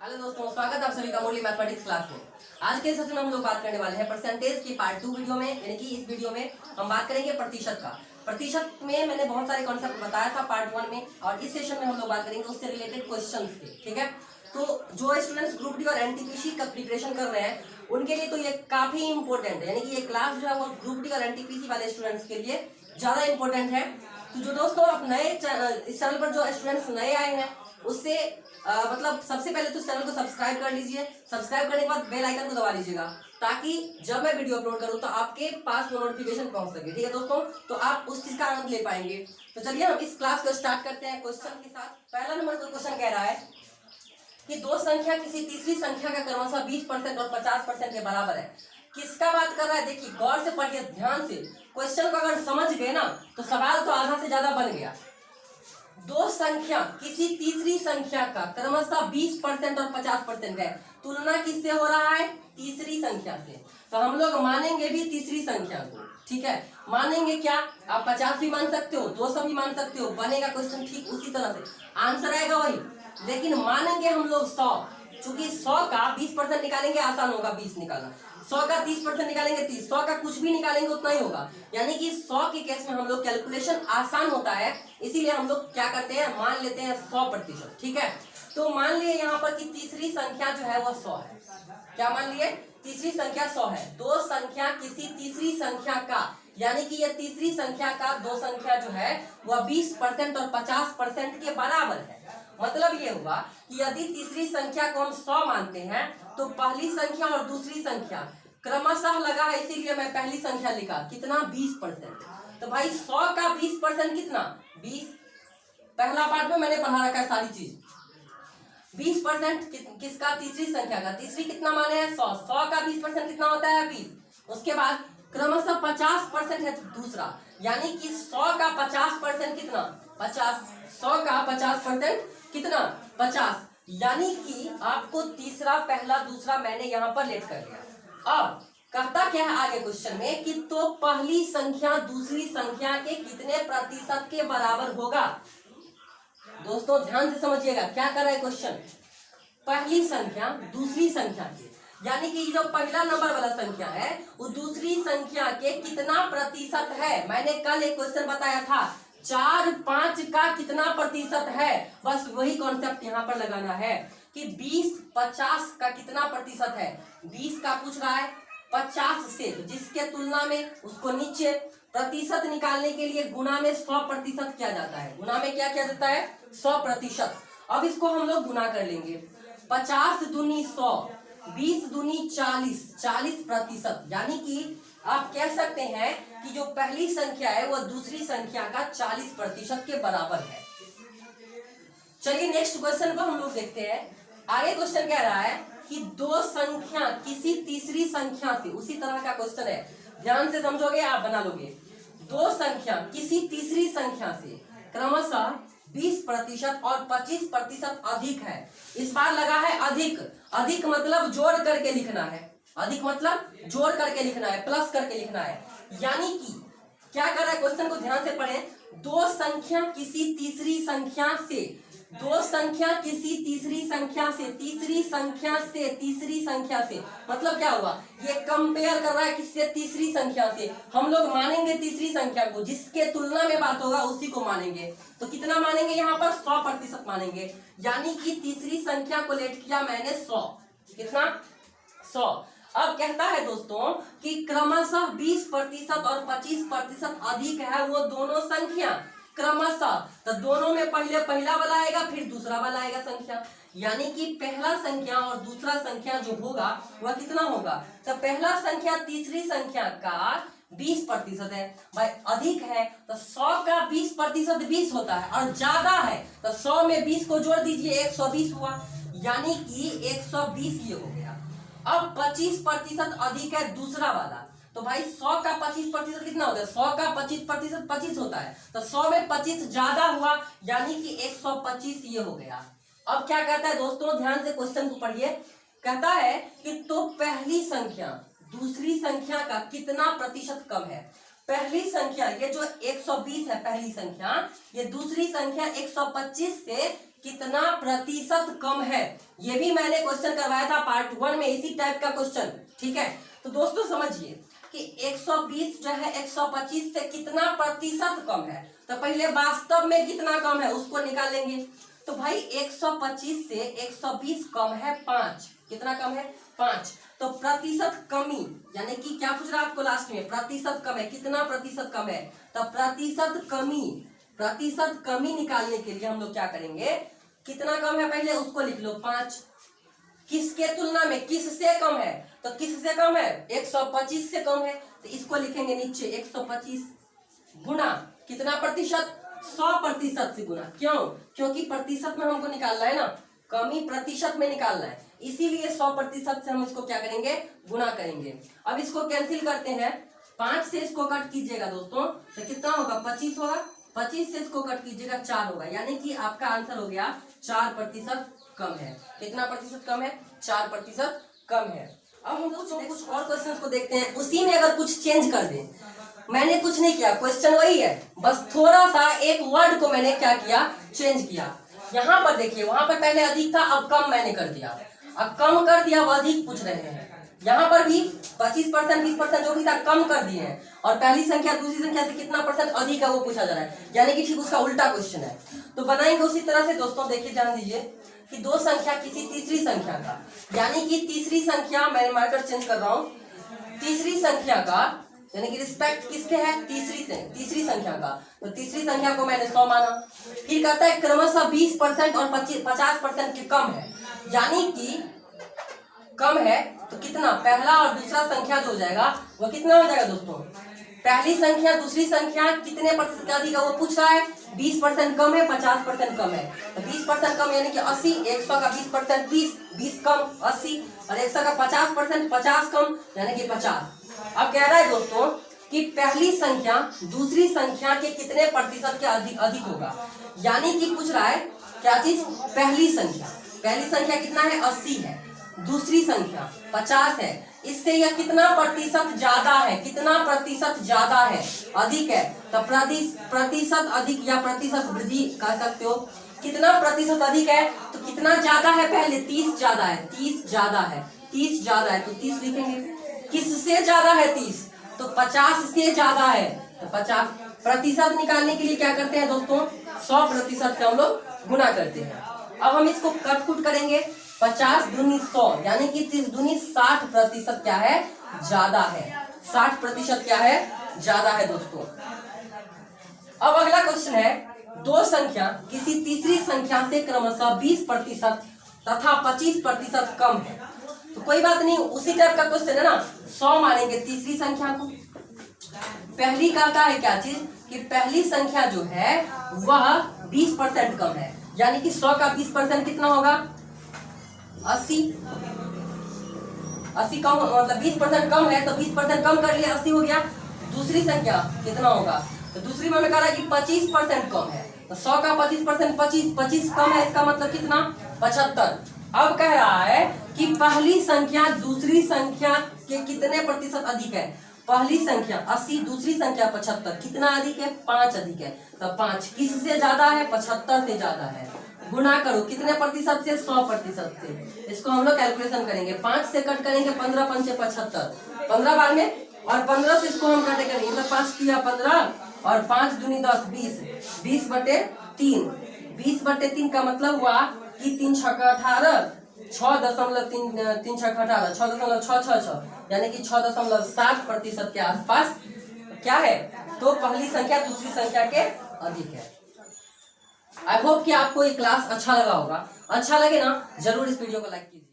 Hello दोस्तों, स्वागत है आप सभी का मुरली मैथमेटिक्स क्लास में। आज के सेशन में हम लोग बात करने वाले हैं परसेंटेज की पार्ट 2 वीडियो में, यानी कि इस वीडियो में हम बात करेंगे प्रतिशत का। प्रतिशत में मैंने बहुत सारे कॉन्सेप्ट बताया था पार्ट 1 में, और इस सेशन में हम लोग बात करेंगे उससे रिलेटेड क्वेश्चंस के। ठीक है, तो जो स्टूडेंट्स ग्रुप डी और एनटीपीसी का प्रिपरेशन कर रहे हैं उनके लिए तो ये काफी इंपॉर्टेंट है, यानी कि ये क्लास जो है वो ग्रुप डी और एनटीपीसी वाले स्टूडेंट्स के लिए ज्यादा इंपॉर्टेंट है। तो जो दोस्तों आप नए इस चैनल पर जो स्टूडेंट्स नए आए हैं उससे मतलब सबसे पहले तो चैनल को सब्सक्राइब कर लीजिए। सब्सक्राइब करने के बाद बेल आइकन को दबा लीजिएगा, ताकि जब मैं वीडियो अपलोड करूं तो आपके पास वो नोटिफिकेशन पहुंच सके। ठीक है दोस्तों, तो आप उस चीज का आनंद ले पाएंगे। तो चलिए हम इस क्लास को स्टार्ट करते हैं क्वेश्चन के साथ। पहला नंबर का क्वेश्चन कह रहा है कि दो संख्या किसी तीसरी संख्या का क्रमशः 20% और 50% के बराबर है। किसका बात कर रहा है? देखिए गौर से पढ़िए, ध्यान से। क्वेश्चन को अगर समझ गए ना तो सवाल तो आधा से ज्यादा बन गया। दो संख्या किसी तीसरी संख्या का क्रमशः 20% और 50% है। तुलना किससे हो रहा है? तीसरी संख्या से। तो हम लोग मानेंगे भी तीसरी संख्या को। ठीक है, मानेंगे क्या? आप 50 भी मान सकते हो, 200 भी मान सकते हो, बनेगा क्वेश्चन ठीक उसी तरह से, आंसर आएगा वही। लेकिन मानेंगे हम लोग 100, चूंकि 100 का 20% निकालेंगे आसान होगा 20 निकालना, 100 का 30% निकालेंगे 30, 100 का कुछ भी निकालेंगे उतना ही होगा। यानी कि 100 के केस में हम लोग कैलकुलेशन आसान होता है, इसीलिए हम लोग क्या करते हैं, मान लेते हैं 100%। ठीक है, तो मान लिए यहाँ पर कि तीसरी संख्या जो है वो 100 है। क्या मान लिए? तीसरी संख्या 100 है। दो संख्या किसी तीसरी संख्या का, यानी कि ये तीसरी संख्या का दो संख्या जो है वह 20% और 50% के बराबर है। मतलब ये हुआ कि यदि तीसरी संख्या को हम 100 मानते हैं तो पहली संख्या और दूसरी संख्या क्रमशः लगा है, इसीलिए मैं पहली संख्या लिखा कितना, 20%। तो भाई 100 का 20% कितना, 20। पहला पार्ट में मैंने पढ़ा रखा है सारी चीज। 20% किसका? तीसरी संख्या का। तीसरी कितना माने हैं? 100। 100 का 20% कितना होता है? 20। उसके बाद क्रमशः 50% है दूसरा, यानी कि 100 का 50% कितना, 50। 100 का 50% कितना, 50। यानी कि आपको तीसरा, पहला, दूसरा मैंने यहाँ पर लेट कर लिया। अब कहता क्या है आगे क्वेश्चन में कि तो पहली संख्या दूसरी संख्या के कितने प्रतिशत के बराबर होगा। दोस्तों ध्यान से समझिएगा क्या कर रहा है क्वेश्चन। पहली संख्या दूसरी संख्या के, यानी कि जो पहला नंबर वाला संख्या है वो दूसरी संख्या के कितना प्रतिशत है। मैंने कल एक क्वेश्चन बताया था, 4, 5 का कितना प्रतिशत है। बस वही कॉन्सेप्ट यहाँ पर लगाना है कि 20, 50 का कितना प्रतिशत है। 20 का पूछ रहा है 50 से, तो जिसके तुलना में उसको नीचे प्रतिशत निकालने के लिए गुना में 100% किया जाता है। गुना में क्या किया जाता है? 100%। अब इसको हम लोग गुना कर लेंगे। 50 दूनी 100, 20 दूनी 40, 40%। यानी कि आप कह सकते हैं कि जो पहली संख्या है वह दूसरी संख्या का 40% के बराबर है। चलिए नेक्स्ट क्वेश्चन को हम लोग देखते हैं। आगे क्वेश्चन कह रहा है कि दो संख्या किसी तीसरी संख्या से, उसी तरह का क्वेश्चन है, ध्यान से समझोगे आप बना लोगे। दो संख्या किसी तीसरी संख्या से क्रमशः 20% और 25% अधिक है। इस बार लगा है अधिक। अधिक मतलब जोड़ करके लिखना है, अधिक मतलब जोड़ करके लिखना है, प्लस करके लिखना है। यानी कि क्या कर रहा है क्वेश्चन को ध्यान से पढ़ें। दो संख्या किसी तीसरी संख्या से, दो संख्या किसी तीसरी संख्या से, तीसरी संख्या से, तीसरी संख्या से, मतलब क्या हुआ, ये कंपेयर कर रहा है किससे? तीसरी संख्या से। हम लोग मानेंगे तीसरी संख्या को, जिसके तुलना में बात होगा उसी को मानेंगे। तो कितना मानेंगे यहाँ पर? 100% मानेंगे। यानी कि तीसरी संख्या को लेट किया मैंने 100। कितना? 100। अब कहता है दोस्तों कि क्रमशः 20% और 25% अधिक है वो दोनों संख्या, क्रमशः। तो दोनों में पहले पहला वाला आएगा फिर दूसरा वाला आएगा संख्या, यानी कि पहला संख्या और दूसरा संख्या जो होगा वह कितना होगा। तो पहला संख्या तीसरी संख्या का 20% है भाई, अधिक है तो 100 का 20% 20 होता है, और ज्यादा है तो 100 में 20 को जोड़ दीजिए, 120 हुआ, यानी कि 120 ये हो गया। अब 25% अधिक है दूसरा वाला, तो भाई 100 का 25% कितना होता है? 100 का 25% 25 होता है, तो 100 में 25 ज्यादा हुआ, यानी कि 125 ये हो गया। अब क्या कहता है दोस्तों, ध्यान से क्वेश्चन को पढ़िए। कहता है कि तो पहली संख्या दूसरी संख्या का कितना प्रतिशत कम है। पहली संख्या ये जो 120 है पहली संख्या, ये दूसरी संख्या 125 से कितना प्रतिशत कम है। ये भी मैंने क्वेश्चन करवाया था पार्ट 1 में, इसी टाइप का क्वेश्चन। ठीक है, तो दोस्तों समझिए कि 120 जो है 125 से कितना प्रतिशत कम है। तो पहले वास्तव में कितना कम है उसको निकालेंगे। तो भाई 125 से 120 कम है 5। कितना कम है? 5। तो प्रतिशत कमी, यानी कि क्या पूछ रहा है आपको लास्ट में? प्रतिशत कम है। कितना प्रतिशत कम है? तो प्रतिशत कमी निकालने के लिए हम लोग क्या करेंगे? कितना कम है पहले उसको लिख लो, 5। किसके तुलना में? किससे कम है? तो किससे कम है? 125 से कम है। तो इसको लिखेंगे नीचे 125 गुना कितना प्रतिशत? 100% से गुना। क्यों? क्योंकि प्रतिशत में हमको निकालना है ना, कमी प्रतिशत में निकालना है, इसीलिए 100% से हम इसको क्या करेंगे? गुना करेंगे। अब इसको कैंसिल करते हैं, 5 से इसको कट कीजिएगा दोस्तों तो कितना होगा? 25 होगा। 25 से इसको कट कीजिएगा 4 होगा, यानी कि आपका आंसर हो गया 4% कम है। कितना प्रतिशत कम है? 4% कम है। अब हम लोग कुछ और क्वेश्चन को देखते हैं, उसी में अगर कुछ चेंज कर दें। मैंने कुछ नहीं किया, क्वेश्चन वही है, बस थोड़ा सा एक वर्ड को मैंने क्या किया? चेंज किया। यहाँ पर देखिए, वहां पर पहले अधिक था, अब कम मैंने कर दिया। अब कम कर दिया, अब अधिक पूछ रहे हैं। यहाँ पर भी 25% 20% जो भी था कम कर दिए हैं, और पहली संख्या दूसरी संख्या से कितना परसेंट अधिक है वो पूछा जा रहा है, यानी कि ठीक उसका उल्टा क्वेश्चन है। तो बनाएंगे उसी तरह से दोस्तों। देखिए ध्यान दीजिए कि दो संख्या किसी तीसरी संख्या का, यानी कि तीसरी संख्या, मैंने मार्कर चेंज कर रहा हूँ, तीसरी संख्या का यानी कि रिस्पेक्ट किसके है? तीसरी संख्या का। तो तीसरी संख्या को मैंने 100 माना। फिर कहता है क्रमशः 20% और 50% के कम है, यानी कि कम है तो कितना? पहला और दूसरा संख्या जो हो जाएगा वो कितना हो जाएगा दोस्तों? पहली संख्या दूसरी संख्या कितने प्रतिशत अधिक है वो पूछ रहा है। 20% कम है, 50% कम है। तो 20% कम यानी कि 80, 100 का 20% 20 कम 80, और 100 का 50% 50 कम यानी कि 50। अब कह रहा है दोस्तों कि पहली संख्या दूसरी संख्या के कितने प्रतिशत के अधिक होगा, यानी कि पूछ रहा है क्या चीज? पहली संख्या कितना है? 80 है, दूसरी संख्या 50 है, इससे यह कितना प्रतिशत ज्यादा है? कितना प्रतिशत ज्यादा है? अधिक है। तो प्रतिशत अधिक या प्रतिशत वृद्धि कह सकते हो। कितना प्रतिशत अधिक है? तो कितना ज्यादा है? पहले 30 ज्यादा है, 30 ज्यादा है, 30 ज्यादा है, तो 30 लिखेंगे। किससे ज्यादा है? 30। तो 50 से ज्यादा है, तो 50। प्रतिशत निकालने के लिए क्या करते हैं दोस्तों? 100% से हम लोग गुना करते हैं। अब हम इसको कट कुट करेंगे, 50 दूनी 100, यानी कि 30 दूनी 60% क्या है? ज्यादा है। 60% क्या है? ज्यादा है दोस्तों। अब अगला क्वेश्चन है, दो संख्या किसी तीसरी संख्या से क्रमशः 20% तथा 25% कम है। तो कोई बात नहीं, उसी टाइप का क्वेश्चन है ना, 100 मानेंगे तीसरी संख्या को। पहली कहता है क्या चीज? कि पहली संख्या जो है वह 20% कम है, यानी कि 100 का 20% कितना होगा? 80 कम, मतलब 20% कम है तो 20% कम कर लिया, 80 हो गया। दूसरी संख्या कितना होगा? तो दूसरी में कह रहा है कि 25% कम है, तो 100 का 25% 25 कम है, इसका मतलब कितना? 75। अब कह रहा है कि पहली संख्या दूसरी संख्या के कितने प्रतिशत अधिक है? पहली संख्या 80, दूसरी संख्या 75, कितना अधिक है? 5 अधिक है। तो 5 किससे ज्यादा है? 75 से ज्यादा है। गुना करो कितने प्रतिशत से? 100% से। इसको हम लोग कैलकुलेशन करेंगे, 5 से कट करेंगे 15 पंचे 75, 15 बार में, और 15 से इसको हम कटे करेंगे, मतलब 5 किया 15 और 5 दूनी 10, 20 बटे 3। 20 बटे 3 का मतलब हुआ कि 3 छक्का 18, 6.3 छक्का 18, 6.666, यानी कि 6.7% के आसपास क्या है? तो पहली संख्या दूसरी संख्या के अधिक है। आई होप कि आपको ये क्लास अच्छा लगा होगा। अच्छा लगे ना जरूर इस वीडियो को लाइक कीजिए।